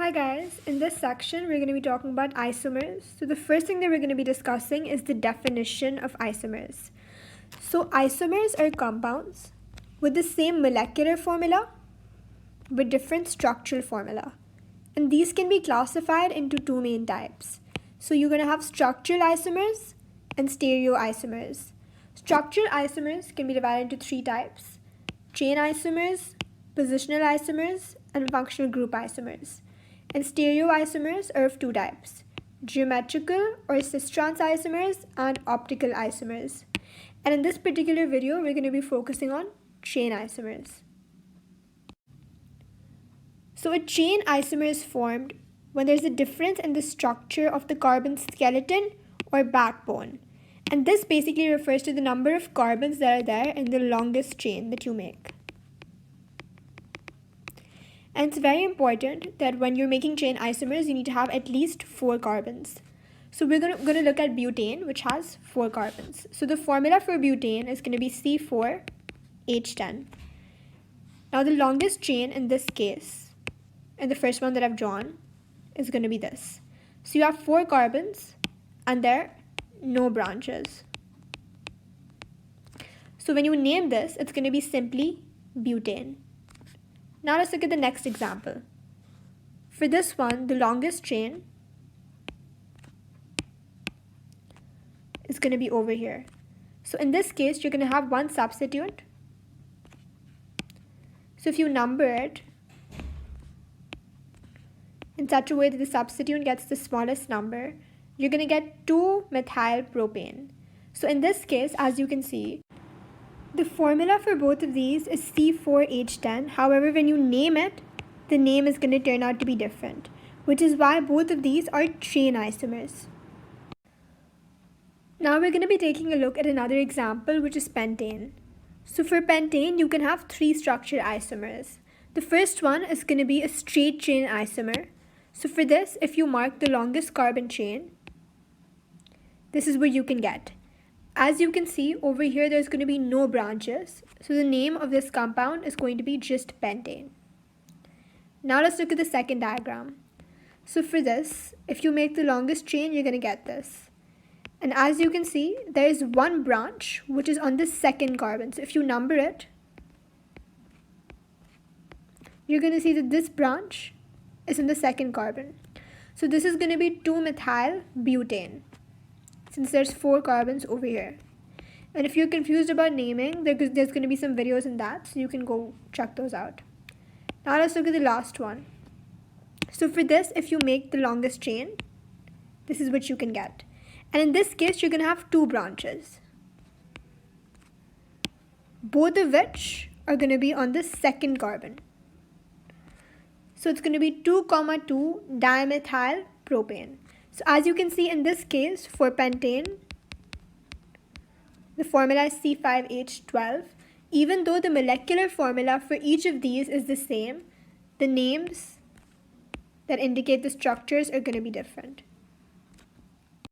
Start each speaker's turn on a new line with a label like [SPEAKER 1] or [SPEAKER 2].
[SPEAKER 1] Hi guys, in this section we're going to be talking about isomers. So the first thing that we're going to be discussing is the definition of isomers. So isomers are compounds with the same molecular formula but different structural formula. And these can be classified into two main types. So you're going to have structural isomers and stereoisomers. Structural isomers can be divided into three types: chain isomers, positional isomers, and functional group isomers. And stereoisomers are of two types: geometrical or cis-trans isomers and optical isomers. And in this particular video, we're going to be focusing on chain isomers. So a chain isomer is formed when there's a difference in the structure of the carbon skeleton or backbone. And this basically refers to the number of carbons that are there in the longest chain that you make. And it's very important that when you're making chain isomers, you need to have at least 4 carbons. So we're going to look at butane, which has 4 carbons. So the formula for butane is going to be C4H10. Now the longest chain in this case, and the first one that I've drawn, is going to be this. So you have 4 carbons and there are no branches. So when you name this, it's going to be simply butane. Now let's look at the next example. For this one, the longest chain is going to be over here. So in this case, you're going to have one substituent. So if you number it in such a way that the substituent gets the smallest number, you're going to get 2-methylpropane. So in this case, as you can see, the formula for both of these is C4H10. However, when you name it, the name is going to turn out to be different, which is why both of these are chain isomers. Now we're going to be taking a look at another example, which is pentane. So for pentane, you can have 3 structural isomers. The first one is going to be a straight chain isomer. So for this, if you mark the longest carbon chain, this is what you can get. As you can see, over here there's going to be no branches. So the name of this compound is going to be just pentane. Now let's look at the second diagram. So for this, if you make the longest chain, you're going to get this. And as you can see, there is one branch which is on the second carbon. So if you number it, you're going to see that this branch is in the second carbon. So this is going to be 2-methylbutane, since there's 4 carbons over here. And if you're confused about naming, there's going to be some videos in that, so you can go check those out. Now let's look at the last one. So for this, if you make the longest chain, this is what you can get. And in this case, you're going to have 2 branches, both of which are going to be on the second carbon. So it's going to be 2,2-dimethylpropane. So as you can see in this case, for pentane, the formula is C5H12. Even though the molecular formula for each of these is the same, the names that indicate the structures are going to be different.